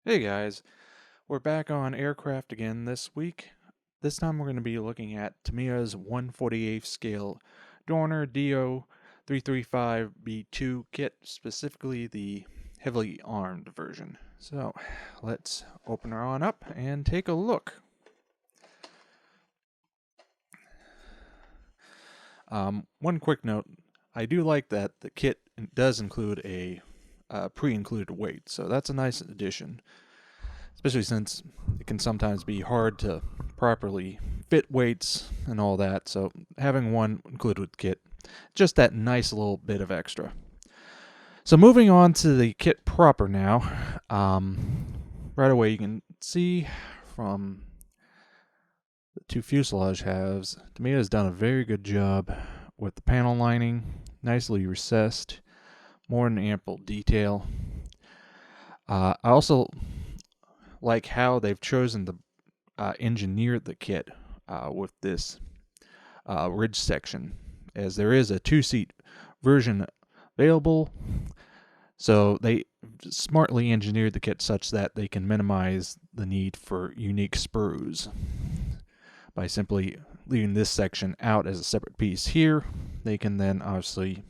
Hey guys, we're back on aircraft again this week. This time we're going to be looking at Tamiya's 1/48 scale Dorner Do335B-2 kit, specifically the heavily armed version. So let's open her on up and take a look. One quick note, I do like that the kit does include a pre-included weight, so that's a nice addition. Especially since it can sometimes be hard to properly fit weights and all that. So having one included with the kit, just that nice little bit of extra. So moving on to the kit proper now. Right away you can see from the two fuselage halves, Tamiya has done a very good job with the panel lining, nicely recessed, more than ample detail. I also like how they've chosen to engineer the kit with this ridge section, as there is a two-seat version available. So they smartly engineered the kit such that they can minimize the need for unique sprues by simply leaving this section out as a separate piece here. They can then obviously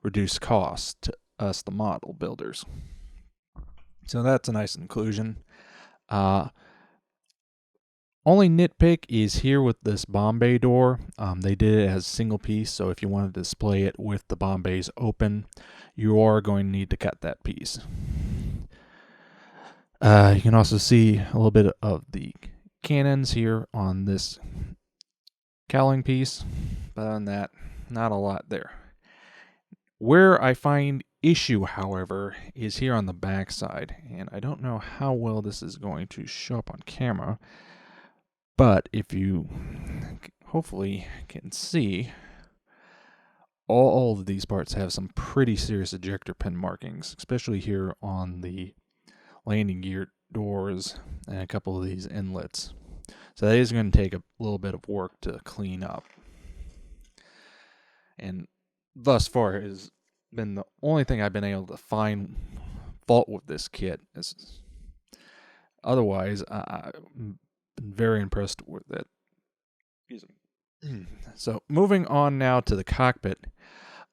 reduce cost to us, the model builders. So that's a nice inclusion. Only nitpick is here with this bomb bay door. They did it as a single piece, so if you want to display it with the bomb bays open, you are going to need to cut that piece. You can also see a little bit of the cannons here on this cowling piece, but other than that, not a lot there. Where I find issue, however, is here on the back side, and I don't know how well this is going to show up on camera, but if you hopefully can see, all of these parts have some pretty serious ejector pin markings, especially here on the landing gear doors and a couple of these inlets. So that is going to take a little bit of work to clean up. And thus far has been the only thing I've been able to find fault with this kit. Otherwise, I'm very impressed with it. So moving on now to the cockpit.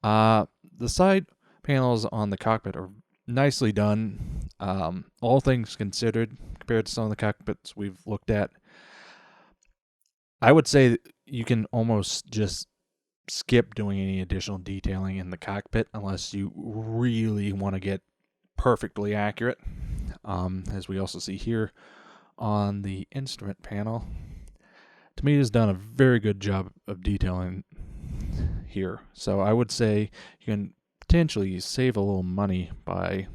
The side panels on the cockpit are nicely done. All things considered, compared to some of the cockpits we've looked at, I would say you can almost just skip doing any additional detailing in the cockpit unless you really want to get perfectly accurate. As we also see here on the instrument panel, Tamiya has done a very good job of detailing here. So I would say you can potentially save a little money by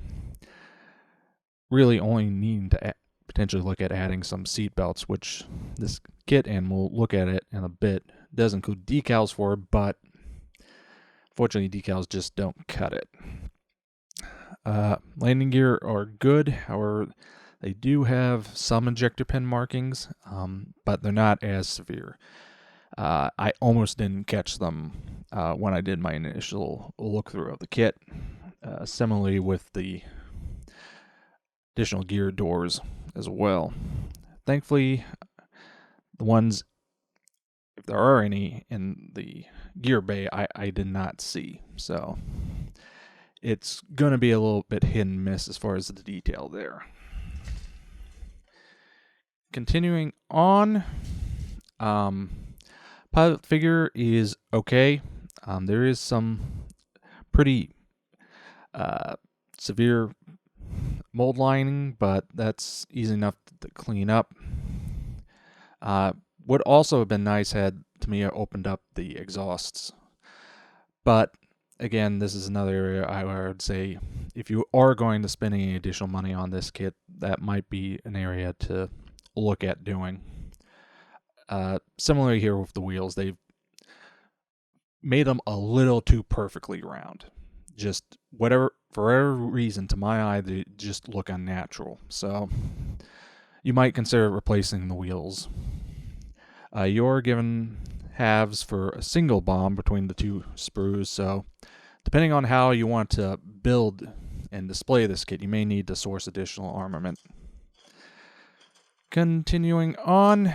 really only needing to potentially look at adding some seat belts, which this kit, and we'll look at it in a bit, does include decals for, but fortunately decals just don't cut it. Landing gear are good, however, they do have some ejector pin markings, but they're not as severe. I almost didn't catch them when I did my initial look through of the kit. Similarly with the additional gear doors as well. Thankfully, the ones, if there are any in the gear bay, I did not see. So it's going to be a little bit hit and miss as far as the detail there. Continuing on, pilot figure is okay. There is some pretty severe mold lining, but that's easy enough to clean up. Would also have been nice had Tamiya opened up the exhausts. But again, this is another area I would say if you are going to spend any additional money on this kit, that might be an area to look at doing. Similarly here with the wheels, they've made them a little too perfectly round. Just for whatever reason, to my eye, they just look unnatural. So you might consider replacing the wheels. You're given halves for a single bomb between the two sprues, so depending on how you want to build and display this kit, you may need to source additional armament. Continuing on,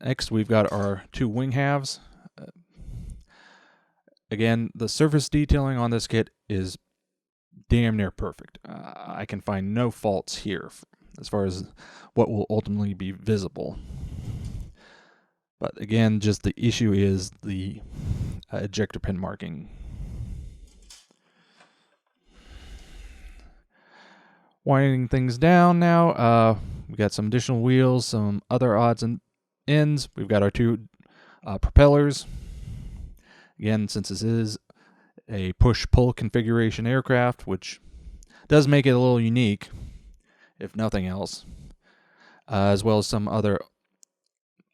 next we've got our two wing halves. Again, the surface detailing on this kit is damn near perfect. I can find no faults here as far as what will ultimately be visible. But again, just the issue is the ejector pin marking. Winding things down now, we got some additional wheels, some other odds and ends. We've got our two propellers. Again, since this is a push-pull configuration aircraft, which does make it a little unique, if nothing else, as well as some other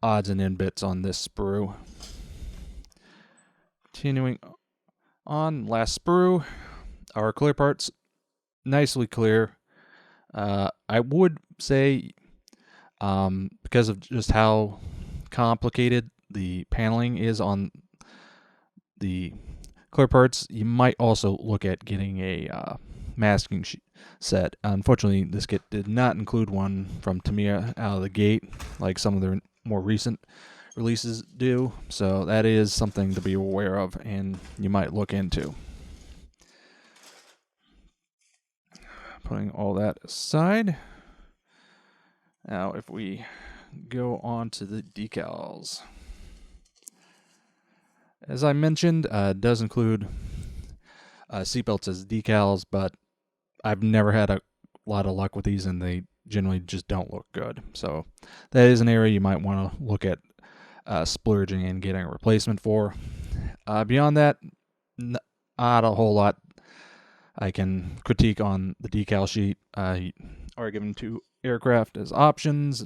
odds and end bits on this sprue. Continuing on, last sprue, our clear parts, nicely clear. I would say, because of just how complicated the paneling is on the clear parts, you might also look at getting a masking set. Unfortunately, this kit did not include one from Tamiya out of the gate, like some of their more recent releases do. So that is something to be aware of, and you might look into. Putting all that aside, now if we go on to the decals. As I mentioned, it does include seatbelts as decals, but I've never had a lot of luck with these, and they generally just don't look good. So that is an area you might want to look at splurging and getting a replacement for. Beyond that, not a whole lot I can critique on the decal sheet. Are given to aircraft as options.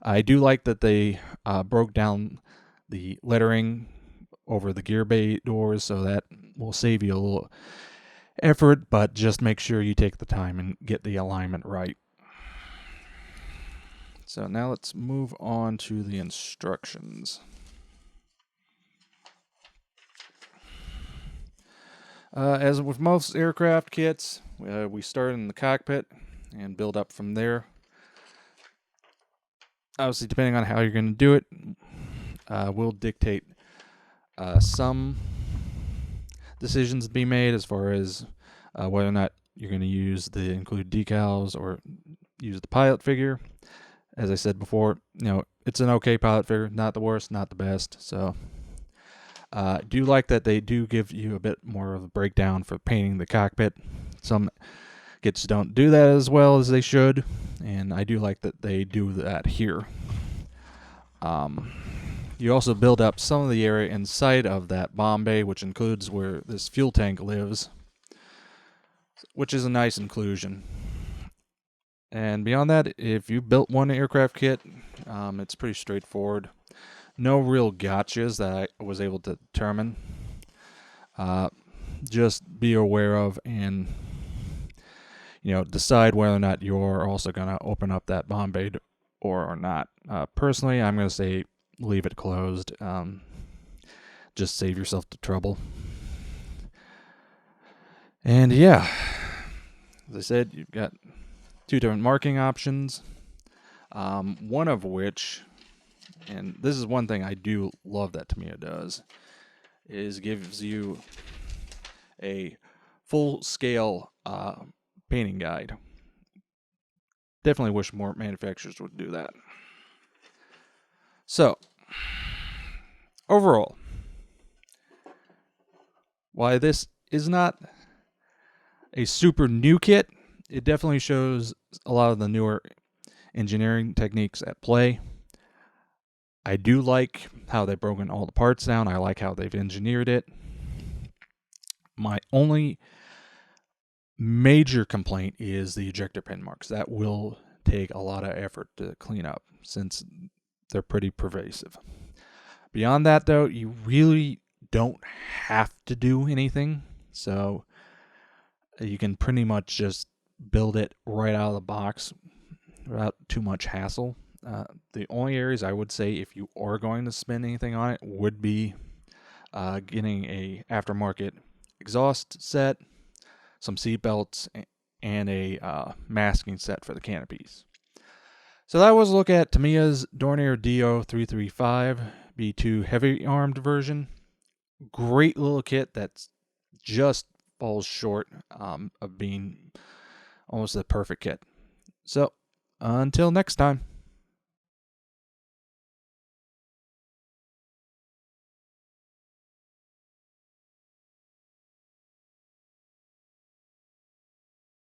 I do like that they broke down the lettering over the gear bay doors, so that will save you a little effort, but just make sure you take the time and get the alignment right. So now let's move on to the instructions. As with most aircraft kits, we start in the cockpit and build up from there. Obviously, depending on how you're going to do it, will dictate some decisions to be made as far as whether or not you're going to use the included decals or use the pilot figure. As I said before, it's an okay pilot figure, not the worst, not the best. So I do like that they do give you a bit more of a breakdown for painting the cockpit. Some kits don't do that as well as they should, and I do like that they do that here. You also build up some of the area inside of that bomb bay, which includes where this fuel tank lives, which is a nice inclusion. And beyond that, if you built one aircraft kit, it's pretty straightforward. No real gotchas that I was able to determine. Just be aware of and decide whether or not you're also going to open up that bomb bay or not. Personally, I'm going to say leave it closed. Just save yourself the trouble. And yeah, as I said, you've got two different marking options. One of which, and this is one thing I do love that Tamiya does, is gives you a full-scale painting guide. Definitely wish more manufacturers would do that. So, overall, why this is not a super new kit, it definitely shows a lot of the newer engineering techniques at play. I do like how they've broken all the parts down. I like how they've engineered it. My only major complaint is the ejector pin marks. That will take a lot of effort to clean up since they're pretty pervasive. Beyond that, though, you really don't have to do anything. So you can pretty much just build it right out of the box without too much hassle. The only areas I would say if you are going to spend anything on it would be getting a aftermarket exhaust set, some seat belts, and a masking set for the canopies. So that was a look at Tamiya's Dornier Do335B-2 heavy armed version. Great little kit that's just falls short of being almost the perfect kit. So until next time.